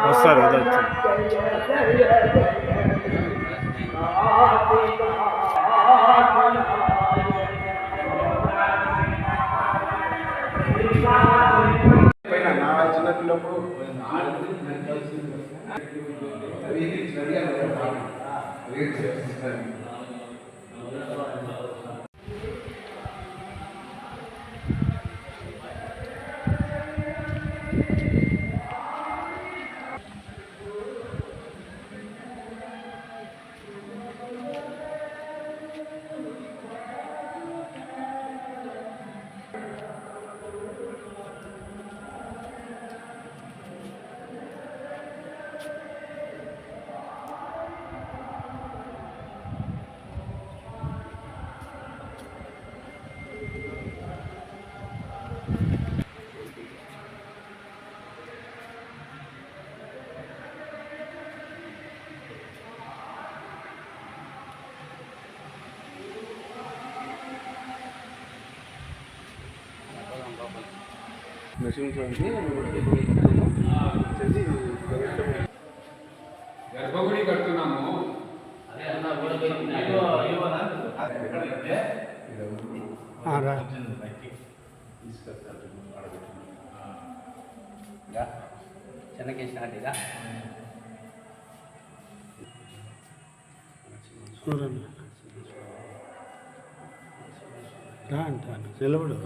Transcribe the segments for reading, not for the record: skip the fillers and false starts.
వస్తారు కదా గర్భగుడి కడుతున్నాము. చెన్నకేసి స్టార్ట్ ఇదా అంటాను నిలబడు.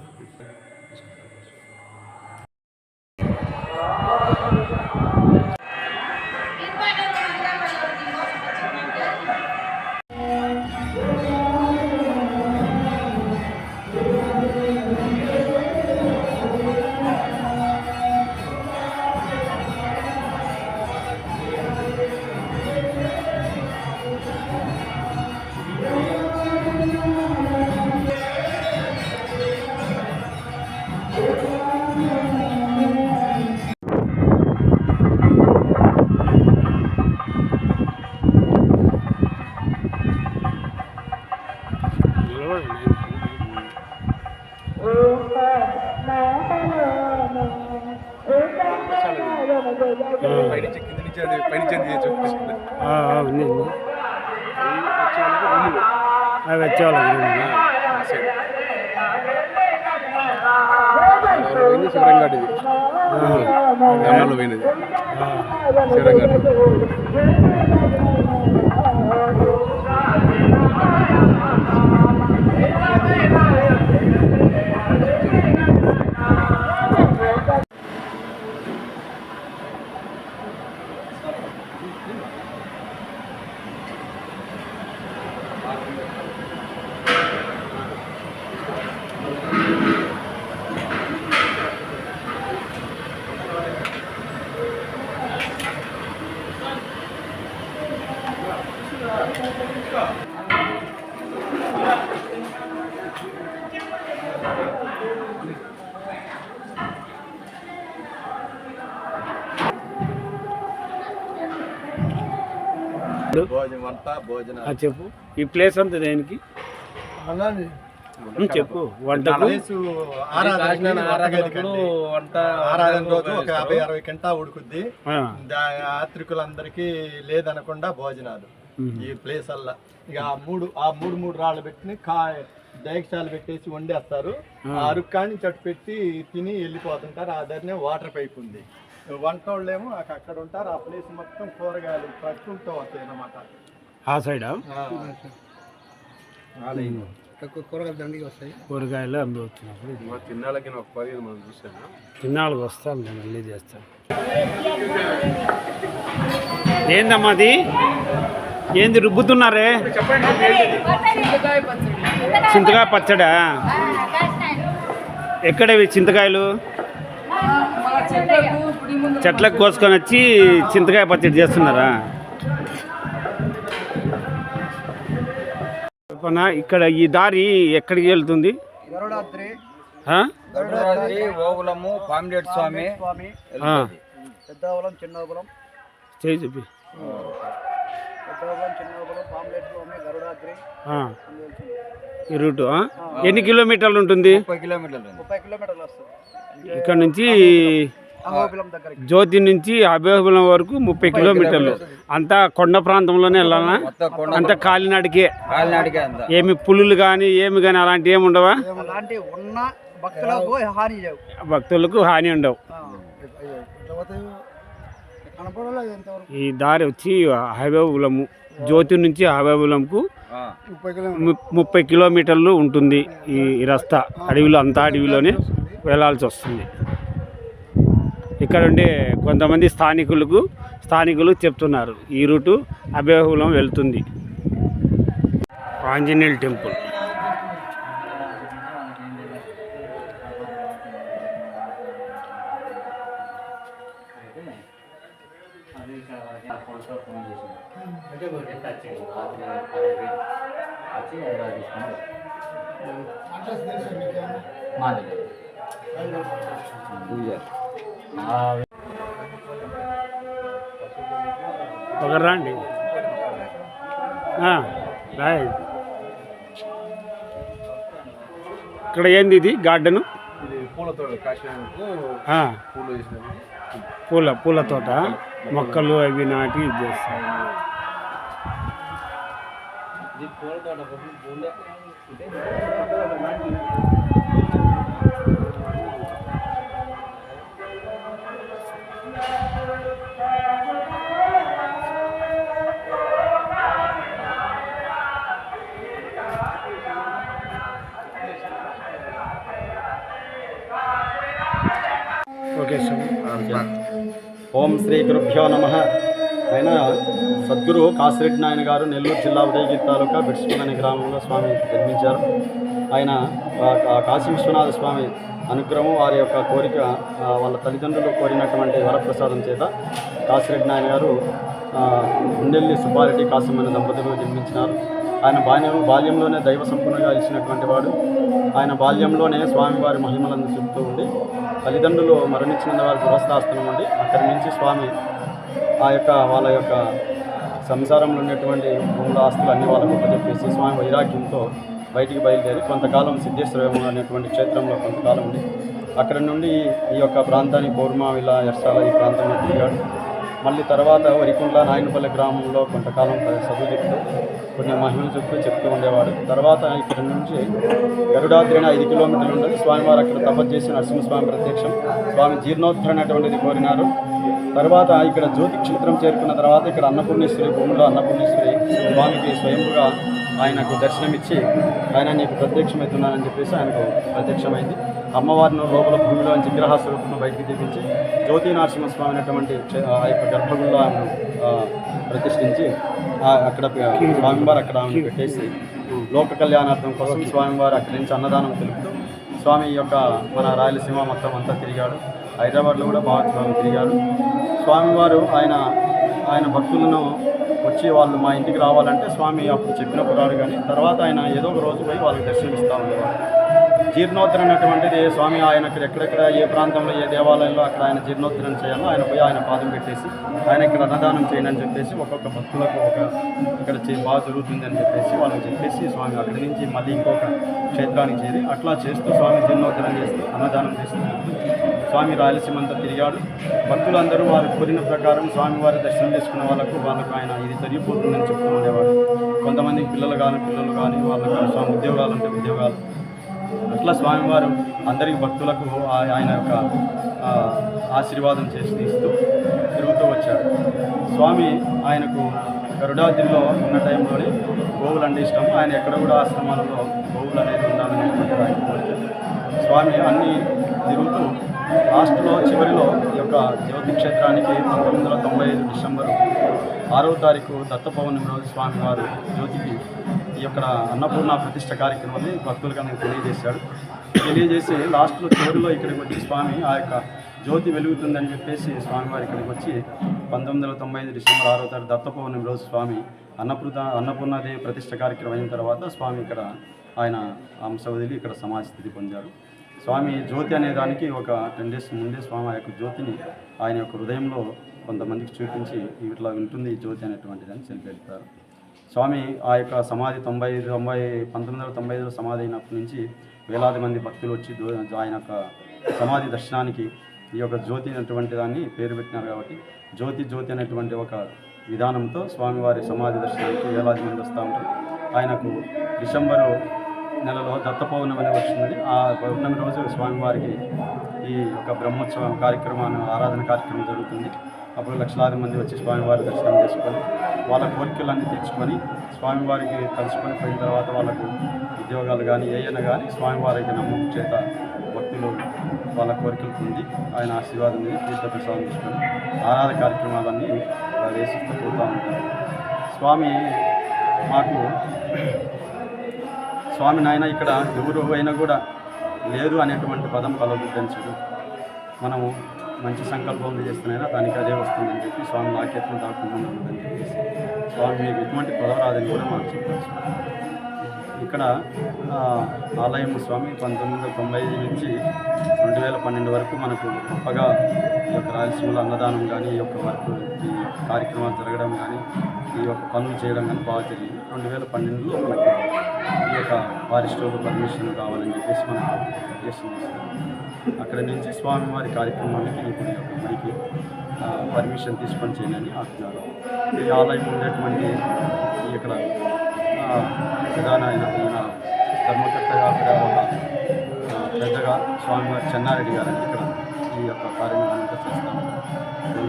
శివరంగడి పోయినది శివరంగడి చెప్పు ఈ ప్లేస్ అంతా దేనికి చెప్పు. వంటకు ఆరాధన రోజు ఒక 50-60 గంట ఉడుకుద్ది. యాత్రికులందరికీ లేదనకుండా భోజనాలు ఈ ప్లేస్ అల్లా ఇక ఆ మూడు రాళ్ళు పెట్టి డైక్షాలు పెట్టేసి వండేస్తారు. ఆ అరుక్కాని చట్టు పెట్టి తిని వెళ్ళిపోతుంటారు. ఆ దగ్గరనే వాటర్ పైప్ ఉంది. వంట వాళ్ళేమో అక్కడ ఉంటారు. ఆ ప్లేస్ మొత్తం కూరగాయలు ప్రకృతితో వస్తాయి అన్నమాట. ఆ సైడా కూరగాయలు దండిగా వస్తాయి. కూరగాయలు అమ్ముతున్నప్పుడు తిన్నాళ్ళకి ఒక 15 మంది చూసాను. తిన్నాళ్ళకి వస్తాను, నేను మళ్ళీ చేస్తాను. ఏందమ్మా అది? ఏంది రుబ్బుతున్నారే? చింతకాయ పచ్చడా? ఎక్కడవి చింతకాయలు? చెట్లకు కోసుకొని వచ్చి చింతకాయ పచ్చడి చేస్తున్నారా? ఇక్కడ ఈ దారి ఎక్కడికి వెళ్తుంది? ఓగులము పామిరెడ్డి స్వామి పెద్దవలం చిన్నవలం చేయి చెప్పి. ఈ రూటు ఎన్ని కిలోమీటర్లు ఉంటుంది? 30 కిలోమీటర్లు. ఇక్కడ నుంచి జ్యోతి నుంచి అభయపురం వరకు 30 కిలోమీటర్లు. అంతా కొండ ప్రాంతంలోనే వెళ్ళాలనా? అంతా కాలినాడికే? ఏమి పులులు కానీ ఏమి కానీ అలాంటివి ఏమి ఉండవా? భక్తులకు హాని ఉండవు. ఈ దారి వచ్చి అభయపురము, జ్యోతి నుంచి అభయపురంకు 30 కిలోమీటర్లు ఉంటుంది. ఈ రస్తా అడవిలో, అంతా అడవిలోనే వెళ్ళాల్సి వస్తుంది. ఇక్కడ ఉండే కొంతమంది స్థానికులు చెప్తున్నారు ఈ రూటు అభయపురం వెళ్తుంది. ఆంజనేయుల టెంపుల్. ఒకరు రండి. ఇక్కడ ఏంది ఇది? గార్డెను, పూల తోట, మొక్కలు అవి నాటి ఇది చేస్తారు. Okay sir. ఓం శ్రీ గురుభ్యో నమః. ఆయన సద్గురు కాసిరెడ్డి నాయన గారు నెల్లూరు జిల్లా ఉదయగిరి తాలూకా బిడ్స్పల్ అనే గ్రామంలో స్వామి జన్మించారు. ఆయన కాశీ విశ్వనాథ స్వామి అనుగ్రహం, వారి యొక్క కోరిక, వాళ్ళ తల్లిదండ్రులు కోరినటువంటి వరప్రసాదం చేత కాసిరెడ్డి నాయన గారు ఉండెల్లి సుబ్బారెడ్డి కాశీమైన దంపతులు జన్మించినారు. ఆయన బాల్యంలోనే దైవ సంపూర్ణంగా ఇచ్చినటువంటి వాడు. ఆయన బాల్యంలోనే స్వామివారి మహిమలను చెబుతూ ఉండి తల్లిదండ్రులు మరణించిన వారి గృహస్థాశ్రమం ఉండి అక్కడి నుంచి స్వామి వాళ్ళ యొక్క సంసారంలో ఉన్నటువంటి భూముల ఆస్తులు అన్ని వాళ్ళకు చెప్పేసి స్వామి వైరాగ్యంతో బయటికి బయలుదేరి కొంతకాలం సిద్ధేశ్వరం అనేటువంటి క్షేత్రంలో కొంతకాలం ఉండి అక్కడి నుండి ఈ యొక్క ప్రాంతాన్ని పౌర్మావిల ఎర్సాల ఈ ప్రాంతంలో తిరిగాడు. మళ్ళీ తర్వాత వరికుంట్ల నాయనపల్లి గ్రామంలో కొంతకాలం చదువు చెప్తూ కొన్ని మహిమలు చెప్తూ ఉండేవాడు. తర్వాత ఇక్కడ నుంచి గరుడాద్రి 5 కిలోమీటర్లు ఉండదు. స్వామివారు అక్కడ తపస్సు చేసి నరసింహస్వామి ప్రత్యక్షం, స్వామి జీర్ణోద్ధరణ అటువంటిది కోరినారు. తర్వాత ఇక్కడ జ్యోతి క్షేత్రం చేరుకున్న తర్వాత ఇక్కడ అన్నపూర్ణేశ్వరి భూమిలో అన్నపూర్ణేశ్వరి స్వామికి స్వయంగా ఆయనకు దర్శనమిచ్చి ఆయన నీకు ప్రత్యక్షమవుతున్నానని చెప్పేసి ఆయనకు ప్రత్యక్షమైంది. అమ్మవారిని లోపల భూమిలో విగ్రహ స్వరూపంలో బయటికి తీపించి జ్యోతి నరసింహస్వామి అనేటువంటి ఆ యొక్క గర్భగుడిలో ఆమెను ప్రతిష్ఠించి అక్కడ స్వామివారు అక్కడ ఆమెను పెట్టేసి లోక కళ్యాణార్థం కోసం స్వామివారు అక్కడి నుంచి అన్నదానం తెలుపుతూ స్వామి యొక్క మన రాయలసీమ మొత్తం అంతా తిరిగాడు. హైదరాబాద్లో కూడా బాగా స్వామి తిరిగాడు. స్వామివారు ఆయన భక్తులను వచ్చి వాళ్ళు మా ఇంటికి రావాలంటే స్వామి అప్పుడు చెప్పినప్పుడు రాడు, కానీ తర్వాత ఆయన ఏదో ఒక రోజు పోయి వాళ్ళకి దర్శనమిస్తూ ఉండేవాడు. జీర్ణోద్ధరణ అటువంటిది స్వామి ఆయనకు ఎక్కడెక్కడ ఏ ప్రాంతంలో ఏ దేవాలయంలో అక్కడ ఆయన జీర్ణోద్ధరణ చేయాలో ఆయన పోయి ఆయన పాదం పెట్టేసి ఆయన ఇక్కడ అన్నదానం చేయండి అని చెప్పేసి ఒక్కొక్క భక్తులకు ఇక్కడ బాగా జరుగుతుంది అని చెప్పేసి వాళ్ళకి చెప్పేసి స్వామి అక్కడి నుంచి మళ్ళీ ఇంకొక క్షేత్రానికి చేరి అట్లా చేస్తూ స్వామి జీర్ణోద్ధరణ చేస్తూ అన్నదానం చేస్తూ స్వామి రాయలసీమంతా తిరిగాడు. భక్తులందరూ వారు కోరిన ప్రకారం స్వామివారి దర్శనం చేసుకున్న వాళ్ళకు ఆయన ఇది జరిగిపోతుందని చెప్తూ ఉండేవాడు. కొంతమందికి పిల్లలు కానీ వాళ్ళకు స్వామి ఉద్యోగాలు అంటే ఉద్యోగాలు, అట్లా స్వామివారు అందరికి భక్తులకు ఆయన యొక్క ఆశీర్వాదం చేసి ఇస్తూ తిరుగుతూ వచ్చాడు. స్వామి ఆయనకు గరుడాద్రిలో ఉన్న టైంలోనే గోవులు అంటే ఇష్టం. ఆయన ఎక్కడ కూడా ఆశ్రమాలలో గోవులు అనేది ఉండాలనేటువంటి ఆయన కోరిక. స్వామి అన్నీ తిరుగుతూ లాస్ట్లో చివరిలో ఈ యొక్క జ్యోతి క్షేత్రానికి 1995 డిసెంబర్ 6వ తారీఖు దత్త పౌర్ణమి రోజు స్వామివారు జ్యోతికి ఈ యొక్క అన్నపూర్ణ ప్రతిష్ఠ కార్యక్రమాన్ని భక్తులకు అందరికి తెలియజేసి లాస్ట్లో చివరిలో ఇక్కడికి వచ్చి స్వామి ఆ యొక్క జ్యోతి వెలుగుతుందని చెప్పేసి స్వామివారి ఇక్కడికి వచ్చి 1995 డిసెంబర్ 6వ తారీఖు దత్త పౌర్ణమి రోజు స్వామి అన్నపూర్ణాదేవి ప్రతిష్ఠ కార్యక్రమం అయిన తర్వాత స్వామి ఇక్కడ ఆయన అంశ వదిలి ఇక్కడ సమాజ స్థితి పొందారు. స్వామి జ్యోతి అనే దానికి ఒక 10 days ముందే స్వామి ఆ యొక్క జ్యోతిని ఆయన యొక్క హృదయంలో కొంతమందికి చూపించి ఇట్లా ఉంటుంది ఈ జ్యోతి అనేటువంటిదని తెలిపారు. స్వామి ఆ యొక్క సమాధి 1995లో సమాధి అయినప్పటి నుంచి వేలాది మంది భక్తులు వచ్చి ఆయన యొక్క సమాధి దర్శనానికి ఈ యొక్క జ్యోతి అనేటువంటి దాన్ని పేరు పెట్టినారు. కాబట్టి జ్యోతి అనేటువంటి ఒక విధానంతో స్వామివారి సమాధి దర్శనానికి వేలాది మంది వస్తూ ఉంటారు. ఆయనకు డిసెంబరు నెలలో దత్త పౌర్ణమి అనేది వచ్చింది. ఆ పౌర్ణమి రోజు స్వామివారికి ఈ యొక్క బ్రహ్మోత్సవం కార్యక్రమాన్ని ఆరాధన కార్యక్రమం జరుగుతుంది. అప్పుడు లక్షలాది మంది వచ్చి స్వామివారి దర్శనం చేసుకొని వాళ్ళ కోరికలన్నీ తీర్చుకొని స్వామివారికి కలుసుకొని పోయిన తర్వాత వాళ్ళకు ఉద్యోగాలు కానీ ఏమైనా కానీ స్వామివారికి నమ్మకం చేత భక్తులు వాళ్ళ కోరికలు పొంది ఆయన ఆశీర్వాదం తీర్థప్రసాదం తీసుకొని ఆరాధన కార్యక్రమాలన్నీ వేసిస్తూ పోతూ ఉంటారు. స్వామి మాకు స్వామి నాయన ఇక్కడ ఎవరు అయినా కూడా లేదు అనేటువంటి పదం కలగొద్దని మనము మంచి సంకల్పం చేస్తున్నైనా దానికి అదే వస్తుందని చెప్పి స్వామి నాకేత్వం దాక్కుండా ఉందని చెప్పేసి స్వామి మీకు ఎటువంటి పదం రాదని కూడా మాకు చెప్పారు. ఇక్కడ ఆలయం స్వామి 1995 నుంచి 2012 వరకు మనకు గొప్పగా ఈ యొక్క రాయలసీమలో అన్నదానం కానీ ఈ యొక్క వర్క్ ఈ యొక్క కార్యక్రమాలు జరగడం కానీ ఈ యొక్క పనులు చేయడం కానీ బాగా జరిగింది. 2012లో మనకు ఈ యొక్క ఫారెస్ట్కి పర్మిషన్ కావాలని చెప్పేసి మనకు అప్లికేషన్ చేస్తాం. అక్కడ నుంచి స్వామివారి కార్యక్రమానికి ఇప్పుడు యొక్క గుడికి పర్మిషన్ తీసుకొని చేయాలని అంటున్నారు. ఈ ఆలయం ఉండేటువంటి ఇక్కడ ప్రధాన ఈయన ధర్మకర్తగా కూడా ఒక పెద్దగా స్వామివారి చెన్నారెడ్డి గారు ఇక్కడ ఈ యొక్క కార్యక్రమాన్ని చేస్తాము.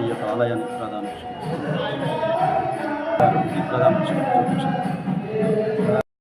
ఈ యొక్క ఆలయానికి ప్రధాన